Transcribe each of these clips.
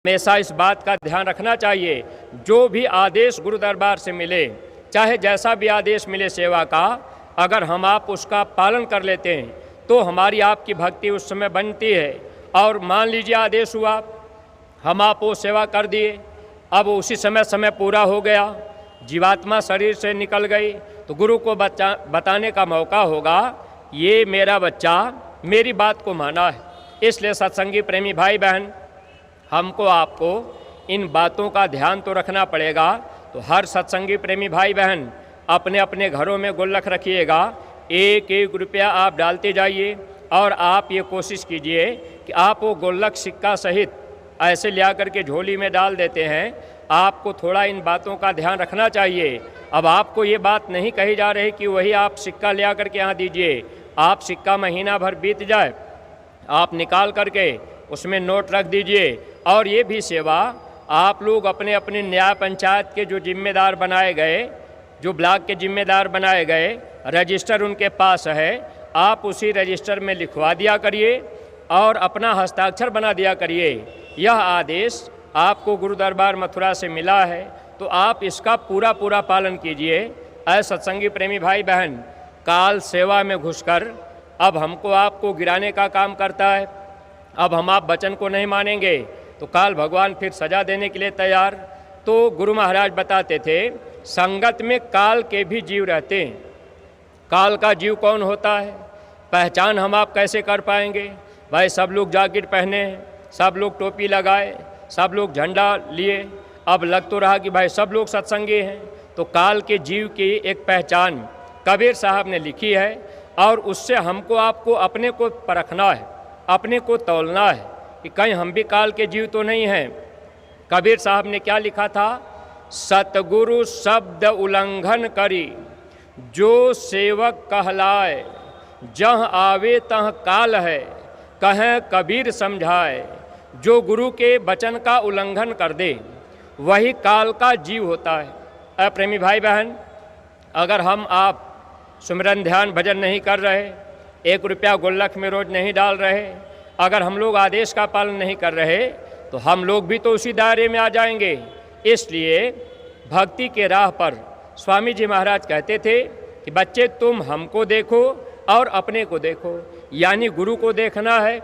हमेशा इस बात का ध्यान रखना चाहिए, जो भी आदेश गुरु दरबार से मिले, चाहे जैसा भी आदेश मिले सेवा का, अगर हम आप उसका पालन कर लेते हैं तो हमारी आपकी भक्ति उस समय बनती है। और मान लीजिए आदेश हुआ, हम आप वो सेवा कर दिए, अब उसी समय पूरा हो गया, जीवात्मा शरीर से निकल गई, तो गुरु को बताने का मौका होगा, ये मेरा बच्चा मेरी बात को माना है। इसलिए सत्संगी प्रेमी भाई बहन, हमको आपको इन बातों का ध्यान तो रखना पड़ेगा। तो हर सत्संगी प्रेमी भाई बहन अपने अपने घरों में गुल्लक रखिएगा, एक एक रुपया आप डालते जाइए और आप ये कोशिश कीजिए कि आप वो गुल्लक सिक्का सहित ऐसे लिया करके झोली में डाल देते हैं। आपको थोड़ा इन बातों का ध्यान रखना चाहिए। अब आपको ये बात नहीं कही जा रही कि वही आप सिक्का लिया करके यहाँ दीजिए, आप सिक्का महीना भर बीत जाए, आप निकाल करके उसमें नोट रख दीजिए। और ये भी सेवा आप लोग अपने अपने न्याय पंचायत के जो जिम्मेदार बनाए गए, जो ब्लॉक के जिम्मेदार बनाए गए, रजिस्टर उनके पास है, आप उसी रजिस्टर में लिखवा दिया करिए और अपना हस्ताक्षर बना दिया करिए। यह आदेश आपको गुरु दरबार मथुरा से मिला है, तो आप इसका पूरा पालन कीजिए। ऐ सत्संगी प्रेमी भाई बहन, काल सेवा में घुसकर अब हमको आपको गिराने का काम करता है। अब हम आप वचन को नहीं मानेंगे तो काल भगवान फिर सजा देने के लिए तैयार। तो गुरु महाराज बताते थे, संगत में काल के भी जीव रहते हैं। काल का जीव कौन होता है, पहचान हम आप कैसे कर पाएंगे? भाई सब लोग जैकेट पहने हैं, सब लोग टोपी लगाए, सब लोग झंडा लिए, अब लग तो रहा कि भाई सब लोग सत्संगी हैं। तो काल के जीव की एक पहचान कबीर साहब ने लिखी है और उससे हमको आपको अपने को परखना है, अपने को तौलना है कि कहीं हम भी काल के जीव तो नहीं हैं। कबीर साहब ने क्या लिखा था, सतगुरु शब्द उल्लंघन करी जो सेवक कहलाए, जहाँ आवे तह काल है कहें कबीर समझाए। जो गुरु के वचन का उल्लंघन कर दे वही काल का जीव होता है। प्रेमी भाई बहन, अगर हम आप सुमिरन ध्यान भजन नहीं कर रहे, 1 रुपया गुल्लक में रोज नहीं डाल रहे, अगर हम लोग आदेश का पालन नहीं कर रहे, तो हम लोग भी तो उसी दायरे में आ जाएंगे। इसलिए भक्ति के राह पर स्वामी जी महाराज कहते थे कि बच्चे तुम हमको देखो और अपने को देखो, यानी गुरु को देखना है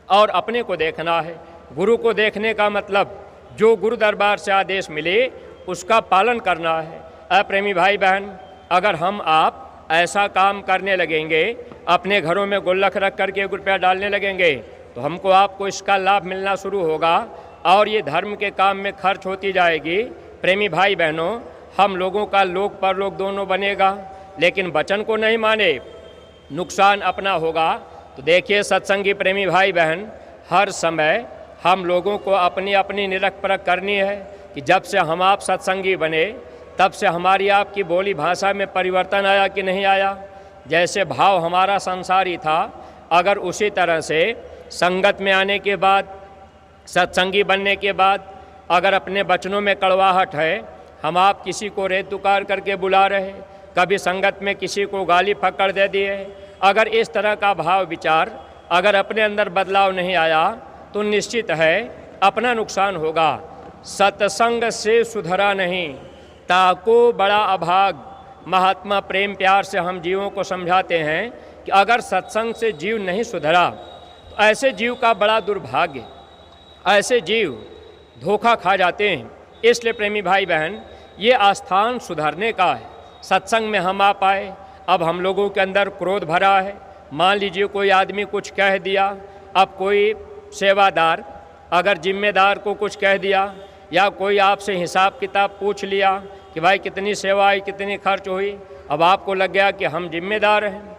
और अपने को देखना है। गुरु को देखने का मतलब जो गुरु दरबार से आदेश मिले उसका पालन करना है। प्रेमी भाई बहन, अगर हम आप ऐसा काम करने लगेंगे, अपने घरों में गुल्लक रख करके 1 रुपया डालने लगेंगे, तो हमको आपको इसका लाभ मिलना शुरू होगा और ये धर्म के काम में खर्च होती जाएगी। प्रेमी भाई बहनों, हम लोगों का लोक परलोक दोनों बनेगा, लेकिन वचन को नहीं माने नुकसान अपना होगा। तो देखिए सत्संगी प्रेमी भाई बहन, हर समय हम लोगों को अपनी अपनी निरख परख करनी है कि जब से हम आप सत्संगी बने तब से हमारी आपकी बोली भाषा में परिवर्तन आया कि नहीं आया। जैसे भाव हमारा संसारी था, अगर उसी तरह से संगत में आने के बाद, सत्संगी बनने के बाद अगर अपने वचनों में कड़वाहट है, हम आप किसी को रेत दुकार करके बुला रहे, कभी संगत में किसी को गाली फक्कड़ दे दिए, अगर इस तरह का भाव विचार अगर अपने अंदर बदलाव नहीं आया तो निश्चित है अपना नुकसान होगा। सत्संग से सुधरा नहीं ताको बड़ा अभाग। महात्मा प्रेम प्यार से हम जीवों को समझाते हैं कि अगर सत्संग से जीव नहीं सुधरा तो ऐसे जीव का बड़ा दुर्भाग्य, ऐसे जीव धोखा खा जाते हैं। इसलिए प्रेमी भाई बहन, ये आस्थान सुधरने का है। सत्संग में हम आ पाए, अब हम लोगों के अंदर क्रोध भरा है। मान लीजिए कोई आदमी कुछ कह दिया, अब कोई सेवादार अगर जिम्मेदार को कुछ कह दिया या कोई आपसे हिसाब किताब पूछ लिया कि भाई कितनी सेवा आई, कितनी खर्च हुई, अब आपको लग गया कि हम जिम्मेदार हैं,